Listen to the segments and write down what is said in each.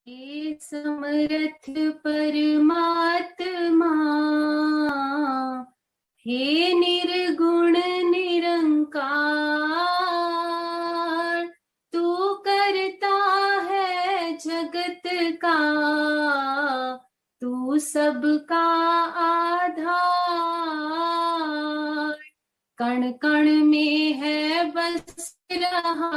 हे समर्थ परमात्मा, हे निर्गुण निरंकार, तू करता है जगत का, तू सबका आधार। कण कण में है बस रहा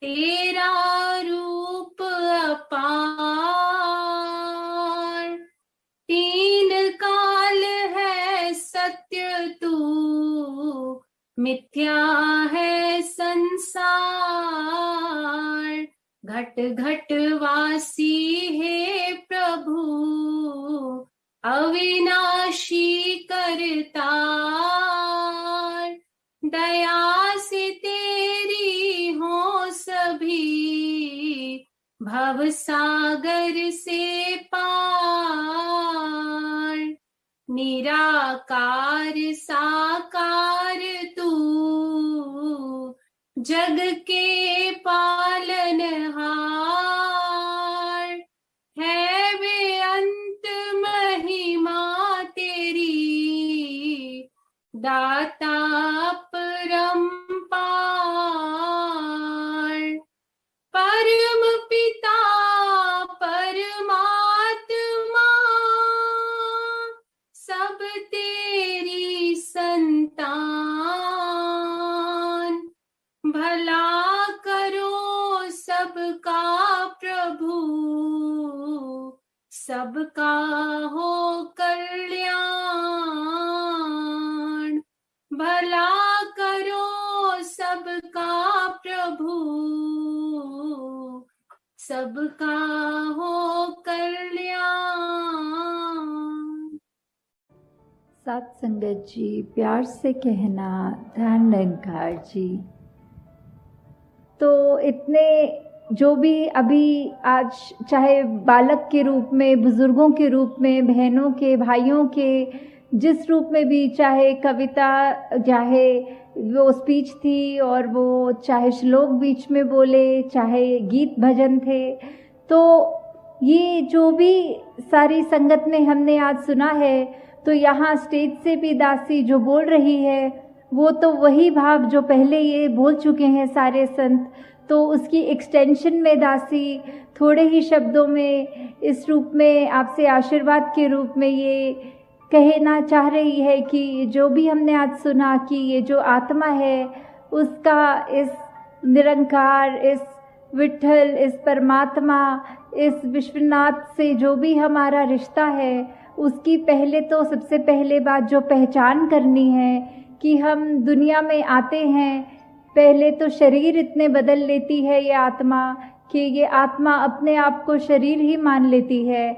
तेरा रूप अपार। तीन काल है सत्य तू, मिथ्या है संसार। घट घट वासी हे प्रभु, अविनाशी करतार। दया से तेरी हो सभी, भव सागर से पार। निराकार साकार तू, जग के पालनहार। है बेअंत महिमा तेरी, दाता परम्पार। परम पिता परमात्मा, सब तेरी संतान। भला करो सबका प्रभु, सबका हो कल्याण। भला करो सबका प्रभु, सबका हो कल्याण। सात संगत जी, प्यार से कहना ध्यान निरंकार जी। तो इतने जो भी अभी आज चाहे बालक के रूप में, बुजुर्गों के रूप में, बहनों के, भाइयों के, जिस रूप में भी, चाहे कविता, चाहे वो स्पीच थी और वो चाहे श्लोक बीच में बोले, चाहे गीत भजन थे, तो ये जो भी सारी संगत में हमने आज सुना है, तो यहाँ स्टेज से भी दासी जो बोल रही है वो तो वही भाव जो पहले ये बोल चुके हैं सारे संत, तो उसकी एक्सटेंशन में दासी थोड़े ही शब्दों में इस रूप में आपसे आशीर्वाद के रूप में ये कहना चाह रही है कि जो भी हमने आज सुना कि ये जो आत्मा है उसका इस निरंकार, इस विठल, इस परमात्मा, इस विश्वनाथ से जो भी हमारा रिश्ता है, उसकी पहले तो सबसे पहले बात जो पहचान करनी है कि हम दुनिया में आते हैं, पहले तो शरीर इतने बदल लेती है ये आत्मा कि ये आत्मा अपने आप को शरीर ही मान लेती है।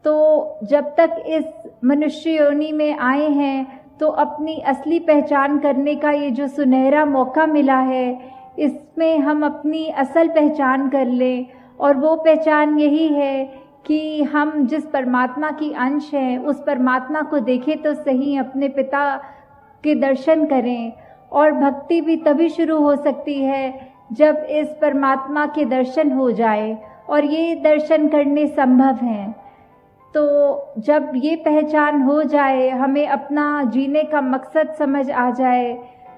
तो जब तक इस मनुष्य योनि में आए हैं तो अपनी असली पहचान करने का ये जो सुनहरा मौका मिला है, इसमें हम अपनी असल पहचान कर लें। और वो पहचान यही है कि हम जिस परमात्मा की अंश हैं उस परमात्मा को देखें तो सही, अपने पिता के दर्शन करें। और भक्ति भी तभी शुरू हो सकती है जब इस परमात्मा के दर्शन हो जाए, और ये दर्शन करने संभव हैं। तो जब ये पहचान हो जाए, हमें अपना जीने का मकसद समझ आ जाए,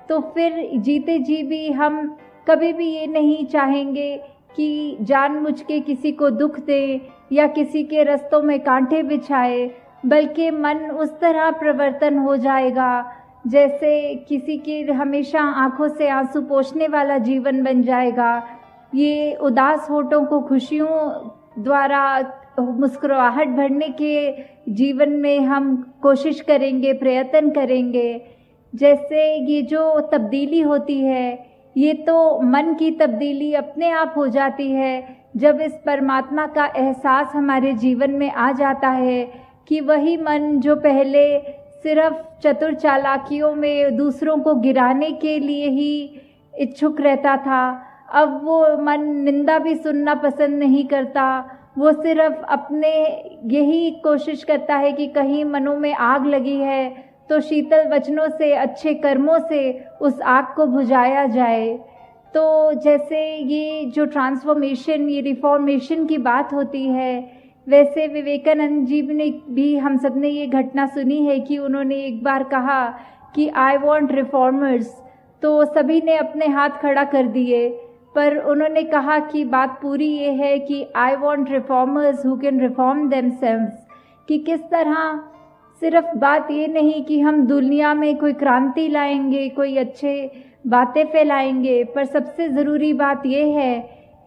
तो फिर जीते जी भी हम कभी भी ये नहीं चाहेंगे कि जानबूझ के किसी को दुख दे या किसी के रास्तों में कांटे बिछाए, बल्कि मन उस तरह प्रवर्तन हो जाएगा जैसे किसी की हमेशा आंखों से आंसू पोंछने वाला जीवन बन जाएगा। ये उदास होठों को खुशियों द्वारा मुस्कुराहट भरने के जीवन में हम कोशिश करेंगे, प्रयत्न करेंगे। जैसे ये जो तब्दीली होती है, ये तो मन की तब्दीली अपने आप हो जाती है जब इस परमात्मा का एहसास हमारे जीवन में आ जाता है कि वही मन जो पहले सिर्फ चतुर चालाकियों में दूसरों को गिराने के लिए ही इच्छुक रहता था, अब वो मन निंदा भी सुनना पसंद नहीं करता। वो सिर्फ अपने यही कोशिश करता है कि कहीं मनों में आग लगी है तो शीतल वचनों से, अच्छे कर्मों से उस आग को बुझाया जाए। तो जैसे ये जो ट्रांसफॉर्मेशन, ये रिफॉर्मेशन की बात होती है, वैसे विवेकानंद जी ने भी, हम सब ने ये घटना सुनी है कि उन्होंने एक बार कहा कि आई वॉन्ट रिफॉर्मर्स, तो सभी ने अपने हाथ खड़ा कर दिए, पर उन्होंने कहा कि बात पूरी ये है कि I want reformers who can reform themselves, कि किस तरह सिर्फ बात ये नहीं कि हम दुनिया में कोई क्रांति लाएंगे, कोई अच्छे बातें फैलाएंगे, पर सबसे ज़रूरी बात ये है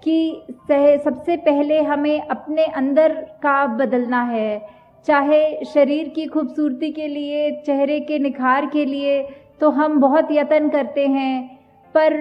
कि सबसे पहले हमें अपने अंदर का बदलना है। चाहे शरीर की खूबसूरती के लिए, चेहरे के निखार के लिए तो हम बहुत यत्न करते हैं, पर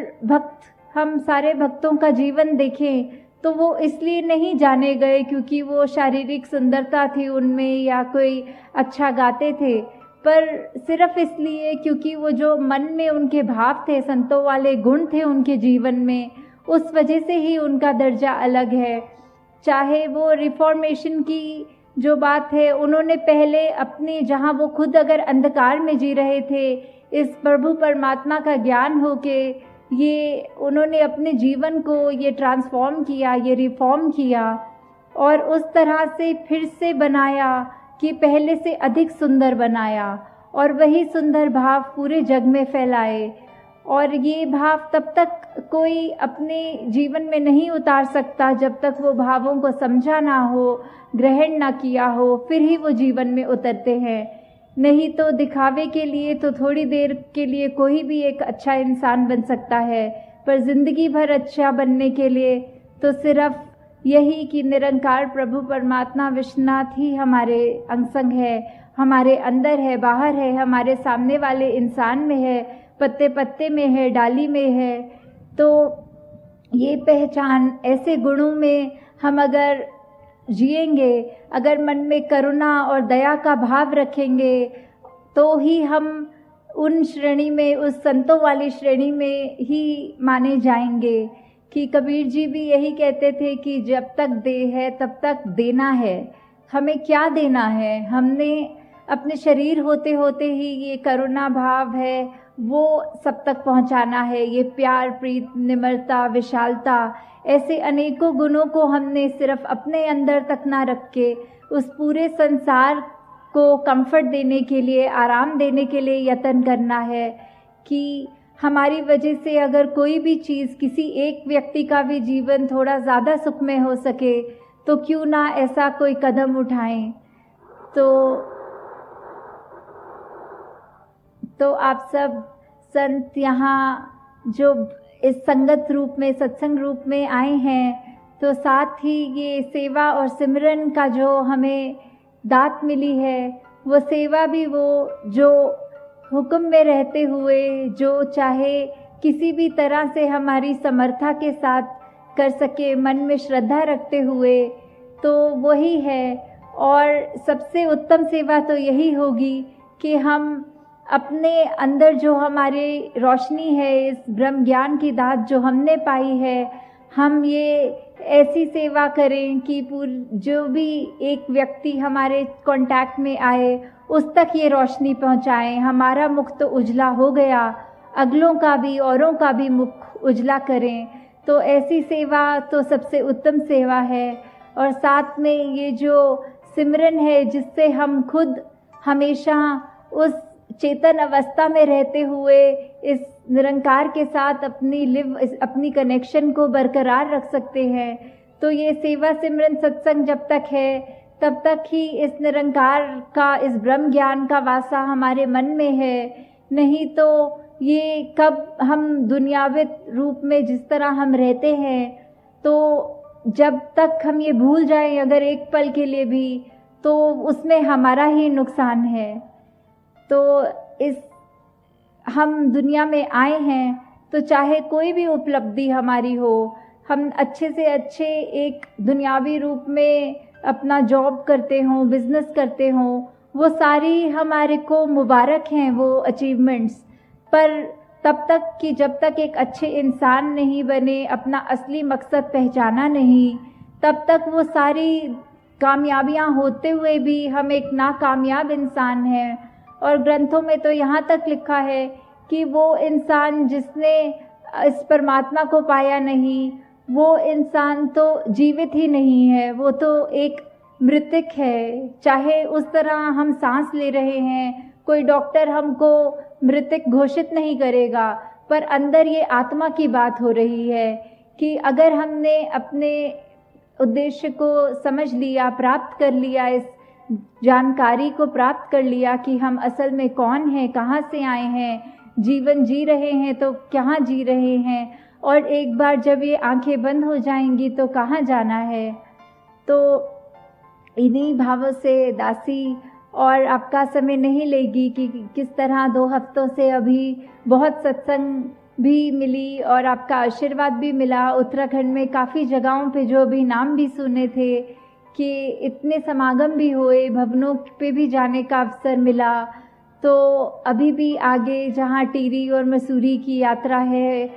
हम सारे भक्तों का जीवन देखें तो वो इसलिए नहीं जाने गए क्योंकि वो शारीरिक सुंदरता थी उनमें या कोई अच्छा गाते थे, पर सिर्फ इसलिए क्योंकि वो जो मन में उनके भाव थे, संतों वाले गुण थे उनके जीवन में, उस वजह से ही उनका दर्जा अलग है। चाहे वो रिफॉर्मेशन की जो बात है, उन्होंने पहले अपने, जहाँ वो खुद अगर अंधकार में जी रहे थे, इस प्रभु परमात्मा का ज्ञान होके ये उन्होंने अपने जीवन को ये ट्रांसफॉर्म किया, ये रिफॉर्म किया और उस तरह से फिर से बनाया कि पहले से अधिक सुंदर बनाया और वही सुंदर भाव पूरे जग में फैलाए। और ये भाव तब तक कोई अपने जीवन में नहीं उतार सकता जब तक वो भावों को समझा ना हो, ग्रहण ना किया हो, फिर ही वो जीवन में उतरते हैं। नहीं तो दिखावे के लिए तो थोड़ी देर के लिए कोई भी एक अच्छा इंसान बन सकता है, पर ज़िंदगी भर अच्छा बनने के लिए तो सिर्फ यही कि निरंकार प्रभु परमात्मा विश्वनाथ ही हमारे अंग संग है, हमारे अंदर है, बाहर है, हमारे सामने वाले इंसान में है, पत्ते पत्ते में है, डाली में है। तो ये पहचान, ऐसे गुणों में हम अगर जिएंगे, अगर मन में करुणा और दया का भाव रखेंगे, तो ही हम उन श्रेणी में, उस संतों वाली श्रेणी में ही माने जाएंगे। कि कबीर जी भी यही कहते थे कि जब तक देह है तब तक देना है। हमें क्या देना है? हमने अपने शरीर होते होते ही ये करुणा भाव है वो सब तक पहुंचाना है। ये प्यार, प्रीत, निम्रता, विशालता, ऐसे अनेकों गुणों को हमने सिर्फ अपने अंदर तक ना रख के उस पूरे संसार को कंफर्ट देने के लिए, आराम देने के लिए यत्न करना है। कि हमारी वजह से अगर कोई भी चीज़, किसी एक व्यक्ति का भी जीवन थोड़ा ज़्यादा सुखमय हो सके तो क्यों ना ऐसा कोई कदम उठाएं। तो आप सब संत यहाँ जो इस संगत रूप में, सत्संग रूप में आए हैं, तो साथ ही ये सेवा और सिमरन का जो हमें दात मिली है, वो सेवा भी वो जो हुक्म में रहते हुए जो चाहे किसी भी तरह से हमारी समर्था के साथ कर सके, मन में श्रद्धा रखते हुए, तो वही है। और सबसे उत्तम सेवा तो यही होगी कि हम अपने अंदर जो हमारी रोशनी है, इस ब्रह्म ज्ञान की दात जो हमने पाई है, हम ये ऐसी सेवा करें कि जो भी एक व्यक्ति हमारे कांटेक्ट में आए उस तक ये रोशनी पहुंचाएं। हमारा मुख तो उजला हो गया, अगलों का भी, औरों का भी मुख उजला करें। तो ऐसी सेवा तो सबसे उत्तम सेवा है। और साथ में ये जो सिमरन है, जिससे हम खुद हमेशा उस चेतन अवस्था में रहते हुए इस निरंकार के साथ अपनी कनेक्शन को बरकरार रख सकते हैं। तो ये सेवा सिमरन सत्संग जब तक है तब तक ही इस निरंकार का, इस ब्रह्म ज्ञान का वासा हमारे मन में है। नहीं तो ये कब हम दुनियावी रूप में जिस तरह हम रहते हैं, तो जब तक हम ये भूल जाएं अगर एक पल के लिए भी, तो उसमें हमारा ही नुकसान है। तो हम दुनिया में आए हैं तो चाहे कोई भी उपलब्धि हमारी हो, हम अच्छे से अच्छे एक दुनियावी रूप में अपना जॉब करते हों, बिजनेस करते हों, वो सारी हमारे को मुबारक हैं वो अचीवमेंट्स। पर तब तक कि जब तक एक अच्छे इंसान नहीं बने, अपना असली मकसद पहचाना नहीं, तब तक वो सारी कामयाबियां होते हुए भी हम एक नाकामयाब इंसान हैं। और ग्रंथों में तो यहाँ तक लिखा है कि वो इंसान जिसने इस परमात्मा को पाया नहीं, वो इंसान तो जीवित ही नहीं है, वो तो एक मृतक है। चाहे उस तरह हम सांस ले रहे हैं, कोई डॉक्टर हमको मृतक घोषित नहीं करेगा, पर अंदर ये आत्मा की बात हो रही है कि अगर हमने अपने उद्देश्य को समझ लिया, प्राप्त कर लिया, इस जानकारी को प्राप्त कर लिया कि हम असल में कौन हैं, कहाँ से आए हैं, जीवन जी रहे हैं तो कहाँ जी रहे हैं, और एक बार जब ये आंखें बंद हो जाएंगी तो कहाँ जाना है। तो इन्हीं भावों से दासी और आपका समय नहीं लेगी कि किस तरह 2 हफ्तों से अभी बहुत सत्संग भी मिली और आपका आशीर्वाद भी मिला। उत्तराखंड में काफ़ी जगहों पे जो अभी नाम भी सुने थे कि इतने समागम भी हुए, भवनों पे भी जाने का अवसर मिला। तो अभी भी आगे जहाँ टिहरी और मसूरी की यात्रा है,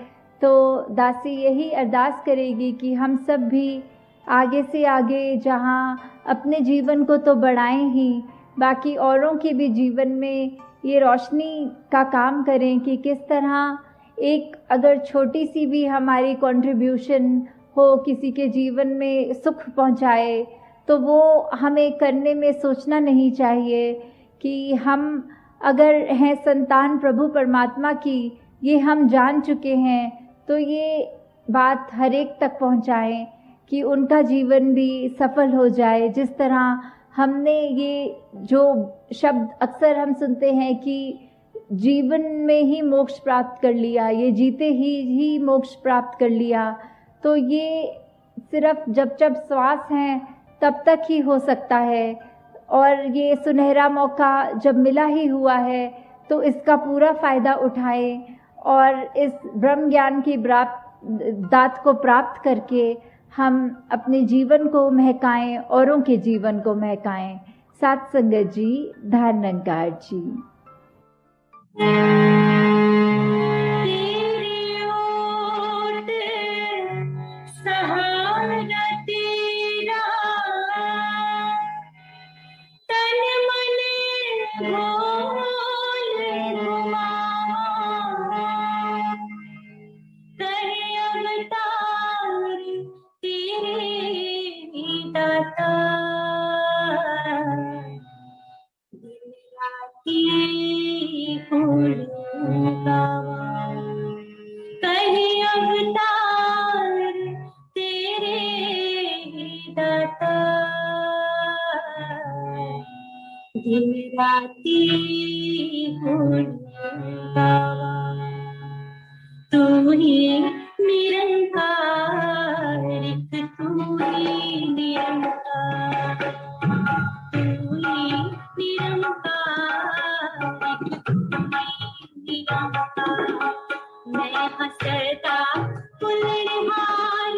तो दासी यही अरदास करेगी कि हम सब भी आगे से आगे जहाँ अपने जीवन को तो बढ़ाएं ही, बाकी औरों के भी जीवन में ये रोशनी का काम करें कि किस तरह एक अगर छोटी सी भी हमारी कंट्रीब्यूशन हो किसी के जीवन में सुख पहुंचाए, तो वो हमें करने में सोचना नहीं चाहिए कि हम अगर हैं संतान प्रभु परमात्मा की, ये हम जान चुके हैं, तो ये बात हर एक तक पहुंचाएं कि उनका जीवन भी सफल हो जाए। जिस तरह हमने ये जो शब्द अक्सर हम सुनते हैं कि जीवन में ही मोक्ष प्राप्त कर लिया, ये जीते ही मोक्ष प्राप्त कर लिया, तो ये सिर्फ जब जब श्वास हैं तब तक ही हो सकता है। और ये सुनहरा मौका जब मिला ही हुआ है तो इसका पूरा फ़ायदा उठाएं और इस ब्रह्म ज्ञान की दात को प्राप्त करके हम अपने जीवन को महकाएं, औरों के जीवन को महकाएं। सात संगत जी, धारणकार जी। तू ही निरंकार, तू ही निरंकार, तू ही निरंकार, तू ही निरंकार। मैं हंसता फुलहार,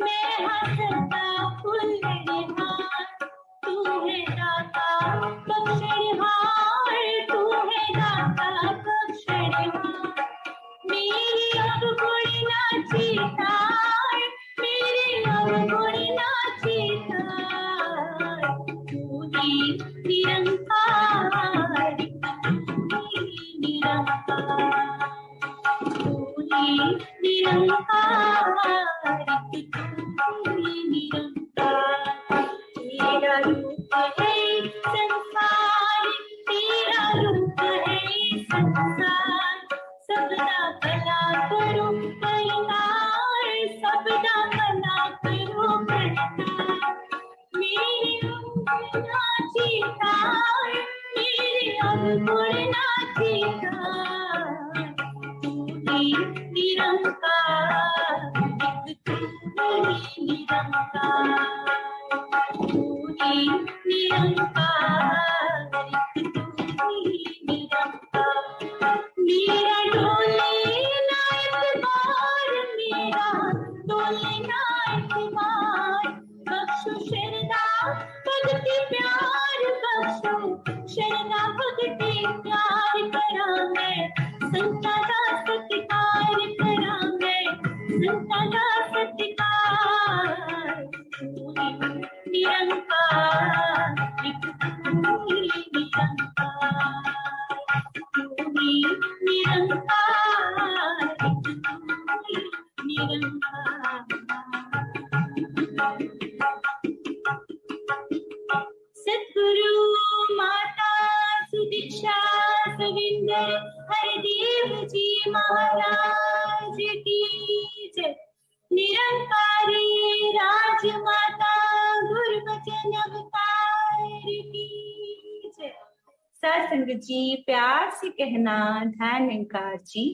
मैं हंसता फुलहार, तू है दाता बख्शहार, तू है दाता बख्शहार। मेरी अब गुण नाची तार, मेरी अब गुण नाची तार, तू ही निरंकार, तू ही निरंकार, तू ही निरंकार, तू ही निरंकार। तेरा रूप है संसार, तेरा रूप है संसार, सबदा भला करो परिहार, सबदा भला करो परिहार। मेरी अवगुण नाची तार, मेरी अवगुण नाची तार, तू ही निरंकार, तू ही निरंकार, तू ही निरंकार, तू ही निरंकार। मेरा डोले ना इतबार, मेरा डोले ना इतबार, बख्शो शरदा भक्ति प्यार, बख्शो शरदा भक्ति प्यार। करा मैं संता दा सत्कार, करा मैं संता दा सत्कार, तू ही निरंकार, तू ही निरंकार, तू ही निरंकार, तू सुंदर हरिदेव जी महाराज की जय। निरंकारी राजमाता गुरुवचन अवतार की जय। सत्संग जी प्यार से कहना, ध्यान निरंकार जी